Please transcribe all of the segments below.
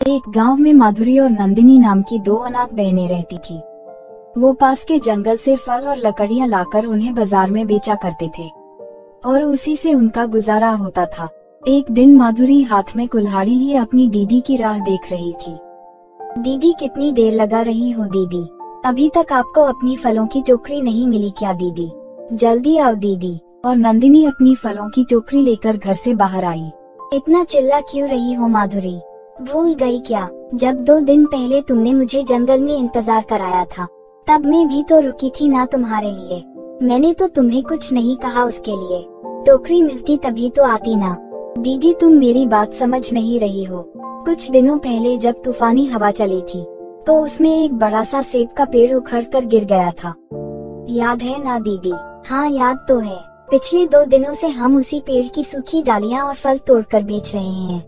एक गांव में माधुरी और नंदिनी नाम की दो अनाथ बहनें रहती थी। वो पास के जंगल से फल और लकड़ियां लाकर उन्हें बाजार में बेचा करते थे और उसी से उनका गुजारा होता था। एक दिन माधुरी हाथ में कुल्हाड़ी लिए अपनी दीदी की राह देख रही थी। दीदी, कितनी देर लगा रही हो दीदी? अभी तक आपको अपनी फलों की टोकरी नहीं मिली क्या दीदी? जल्दी आओ दीदी। और नंदिनी अपनी फलों की टोकरी लेकर घर से बाहर आई। इतना चिल्ला क्यों रही हो माधुरी? भूल गई क्या, जब 2 दिन पहले तुमने मुझे जंगल में इंतजार कराया था, तब मैं भी तो रुकी थी ना तुम्हारे लिए। मैंने तो तुम्हें कुछ नहीं कहा उसके लिए। टोकरी मिलती तभी तो आती ना। दीदी, तुम मेरी बात समझ नहीं रही हो। कुछ दिनों पहले जब तूफानी हवा चली थी तो उसमें एक बड़ा सा सेब का पेड़ उखड़कर गिर गया था। याद है ना दीदी? हाँ, याद तो है। पिछले 2 दिनों से हम उसी पेड़ की सूखी डालियां और फल तोड़कर बेच रहे हैं।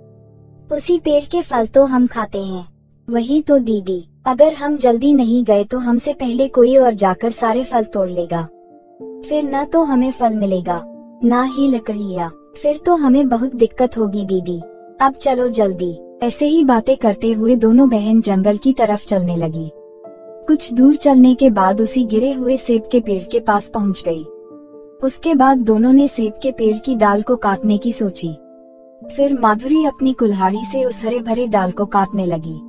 उसी पेड़ के फल तो हम खाते हैं। वही तो दीदी, अगर हम जल्दी नहीं गए तो हमसे पहले कोई और जाकर सारे फल तोड़ लेगा। फिर न तो हमें फल मिलेगा, ना ही लकड़ियाँ। फिर तो हमें बहुत दिक्कत होगी दीदी। अब चलो जल्दी। ऐसे ही बातें करते हुए दोनों बहन जंगल की तरफ चलने लगी। कुछ दूर चलने के बाद उसी गिरे हुए सेब के पेड़ के पास पहुंच गई। उसके बाद दोनों ने सेब के पेड़ की डाल को काटने की सोची। फिर माधुरी अपनी कुल्हाड़ी से उस हरे भरे डाल को काटने लगी।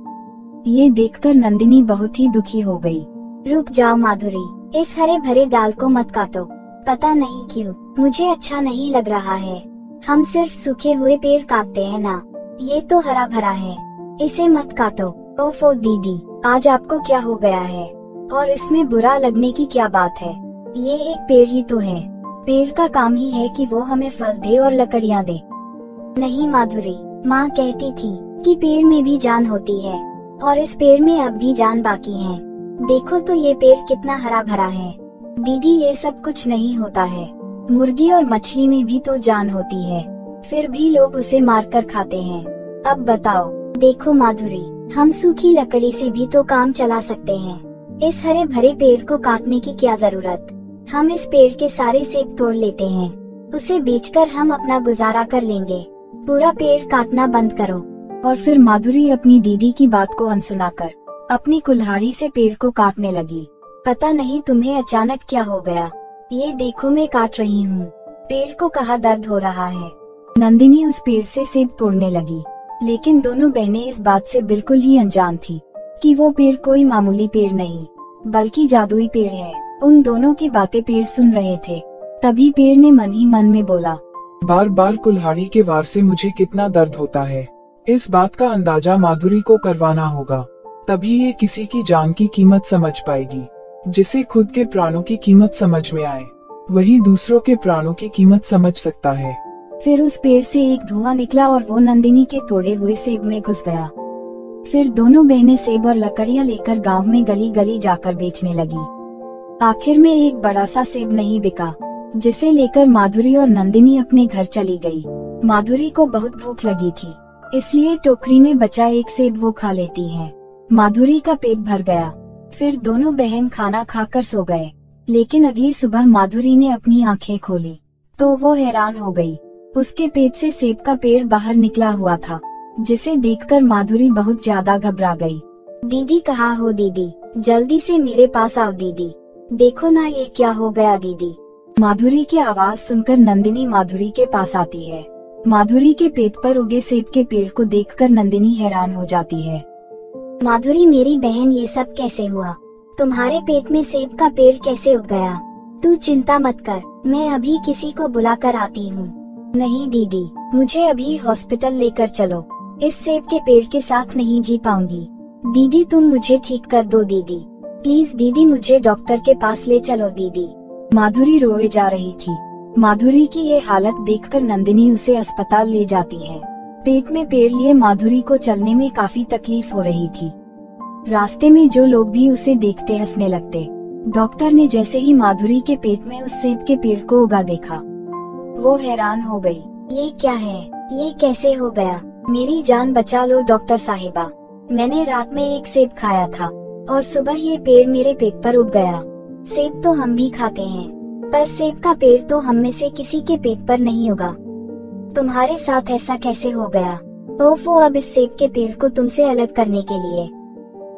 ये देखकर नंदिनी बहुत ही दुखी हो गई। रुक जाओ माधुरी, इस हरे भरे डाल को मत काटो। पता नहीं क्यों मुझे अच्छा नहीं लग रहा है। हम सिर्फ सूखे हुए पेड़ काटते हैं ना, ये तो हरा भरा है, इसे मत काटो। ओफो दीदी, आज आपको क्या हो गया है? और इसमें बुरा लगने की क्या बात है? ये एक पेड़ ही तो है। पेड़ का काम ही है कि वो हमें फल दे और लकड़ियाँ दे। नहीं माधुरी, माँ कहती थी कि पेड़ में भी जान होती है और इस पेड़ में अब भी जान बाकी है। देखो तो ये पेड़ कितना हरा भरा है। दीदी, ये सब कुछ नहीं होता है। मुर्गी और मछली में भी तो जान होती है, फिर भी लोग उसे मारकर खाते हैं। अब बताओ। देखो माधुरी, हम सूखी लकड़ी से भी तो काम चला सकते हैं। इस हरे भरे पेड़ को काटने की क्या जरूरत? हम इस पेड़ के सारे सेब तोड़ लेते हैं, उसे बेचकर हम अपना गुजारा कर लेंगे। पूरा पेड़ काटना बंद करो। और फिर माधुरी अपनी दीदी की बात को अनसुना कर अपनी कुल्हाड़ी से पेड़ को काटने लगी। पता नहीं तुम्हें अचानक क्या हो गया। ये देखो, मैं काट रही हूँ। पेड़ को कहाँ दर्द हो रहा है। नंदिनी उस पेड़ से सेब तोड़ने लगी, लेकिन दोनों बहनें इस बात से बिल्कुल ही अनजान थी कि वो पेड़ कोई मामूली पेड़ नहीं बल्कि जादुई पेड़ है। उन दोनों की बातें पेड़ सुन रहे थे। तभी पेड़ ने मन ही मन में बोला, बार बार कुल्हाड़ी के वार से मुझे कितना दर्द होता है। इस बात का अंदाजा माधुरी को करवाना होगा, तभी ये किसी की जान की कीमत समझ पाएगी। जिसे खुद के प्राणों की कीमत समझ में आए, वही दूसरों के प्राणों की कीमत समझ सकता है। फिर उस पेड़ से एक धुआं निकला और वो नंदिनी के तोड़े हुए सेब में घुस गया। फिर दोनों बहनें सेब और लकड़ियां लेकर गांव में गली गली जाकर बेचने लगी। आखिर में एक बड़ा सा सेब नहीं बिका, जिसे लेकर माधुरी और नंदिनी अपने घर चली गई। माधुरी को बहुत भूख लगी थी, इसलिए टोकरी में बचा एक सेब वो खा लेती है। माधुरी का पेट भर गया। फिर दोनों बहन खाना खाकर सो गए। लेकिन अगली सुबह माधुरी ने अपनी आंखें खोली तो वो हैरान हो गई। उसके पेट से सेब का पेड़ बाहर निकला हुआ था, जिसे देखकर माधुरी बहुत ज्यादा घबरा गई। दीदी, कहाँ हो दीदी? जल्दी से मेरे पास आओ दीदी। देखो ना, ये क्या हो गया दीदी? माधुरी की आवाज सुनकर नंदिनी माधुरी के पास आती है। माधुरी के पेट पर उगे सेब के पेड़ को देखकर नंदिनी हैरान हो जाती है। माधुरी मेरी बहन, ये सब कैसे हुआ? तुम्हारे पेट में सेब का पेड़ कैसे उग गया? तू चिंता मत कर, मैं अभी किसी को बुला कर आती हूँ। नहीं दीदी, मुझे अभी हॉस्पिटल लेकर चलो। इस सेब के पेड़ के साथ नहीं जी पाऊंगी। दीदी, तुम मुझे ठीक कर दो दीदी। प्लीज दीदी, मुझे डॉक्टर के पास ले चलो दीदी। माधुरी रोए जा रही थी। माधुरी की ये हालत देखकर नंदिनी उसे अस्पताल ले जाती है। पेट में पेड़ लिए माधुरी को चलने में काफी तकलीफ हो रही थी। रास्ते में जो लोग भी उसे देखते हंसने लगते। डॉक्टर ने जैसे ही माधुरी के पेट में उस सेब के पेड़ को उगा देखा, वो हैरान हो गई। ये क्या है? ये कैसे हो गया? मेरी जान बचा लो डॉक्टर साहिबा। मैंने रात में एक सेब खाया था और सुबह ये पेड़ मेरे पेट पर उग गया। सेब तो हम भी खाते हैं, पर सेब का पेड़ तो हम में से किसी के पेट पर नहीं उगा। तुम्हारे साथ ऐसा कैसे हो गया? ओफो, अब इस सेब के पेड़ को तुमसे अलग करने के लिए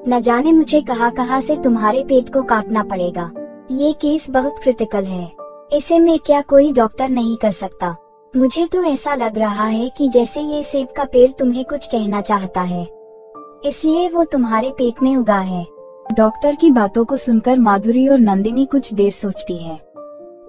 न जाने मुझे कहां से तुम्हारे पेट को काटना पड़ेगा। ये केस बहुत क्रिटिकल है, इसे मैं क्या कोई डॉक्टर नहीं कर सकता। मुझे तो ऐसा लग रहा है कि जैसे ये सेब का पेड़ तुम्हें कुछ कहना चाहता है, इसलिए वो तुम्हारे पेट में उगा है। डॉक्टर की बातों को सुनकर माधुरी और नंदिनी कुछ देर सोचती है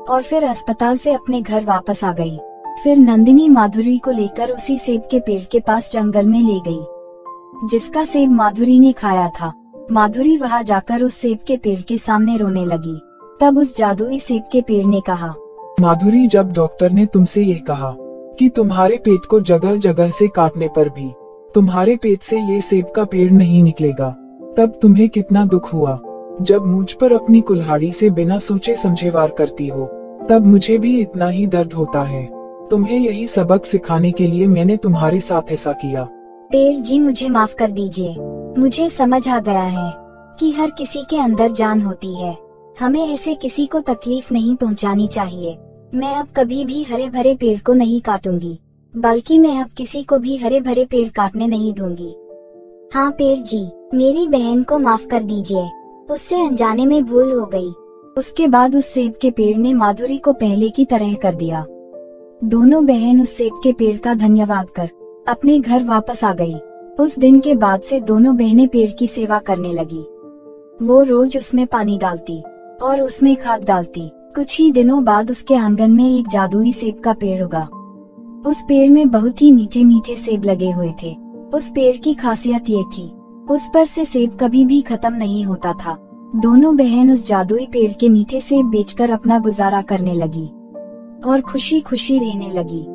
और फिर अस्पताल से अपने घर वापस आ गई। फिर नंदिनी माधुरी को लेकर उसी सेब के पेड़ के पास जंगल में ले गई, जिसका सेब माधुरी ने खाया था। माधुरी वहां जाकर उस सेब के पेड़ के सामने रोने लगी। तब उस जादुई सेब के पेड़ ने कहा, माधुरी, जब डॉक्टर ने तुमसे ये कहा कि तुम्हारे पेट को जगह जगह से काटने पर भी तुम्हारे पेट से ये सेब का पेड़ नहीं निकलेगा, तब तुम्हें कितना दुख हुआ। जब मुझ पर अपनी कुल्हाड़ी से बिना सोचे समझे वार करती हो, तब मुझे भी इतना ही दर्द होता है। तुम्हें यही सबक सिखाने के लिए मैंने तुम्हारे साथ ऐसा किया। पेड़ जी, मुझे माफ कर दीजिए। मुझे समझ आ गया है कि हर किसी के अंदर जान होती है, हमें ऐसे किसी को तकलीफ नहीं पहुंचानी चाहिए। मैं अब कभी भी हरे भरे पेड़ को नहीं काटूंगी, बल्कि मैं अब किसी को भी हरे भरे पेड़ काटने नहीं दूंगी। हाँ पेड़ जी, मेरी बहन को माफ कर दीजिए, उससे अनजाने में भूल हो गई। उसके बाद उस सेब के पेड़ ने माधुरी को पहले की तरह कर दिया। दोनों बहन उस सेब के पेड़ का धन्यवाद कर अपने घर वापस आ गई। उस दिन के बाद से दोनों बहनें पेड़ की सेवा करने लगी। वो रोज उसमें पानी डालती और उसमें खाद डालती। कुछ ही दिनों बाद उसके आंगन में एक जादुई सेब का पेड़ उगा। उस पेड़ में बहुत ही मीठे मीठे सेब लगे हुए थे। उस पेड़ की खासियत ये थी, उस पर से सेब कभी भी खत्म नहीं होता था। दोनों बहन उस जादुई पेड़ के मीठे सेब बेचकर अपना गुजारा करने लगी और खुशी खुशी रहने लगी।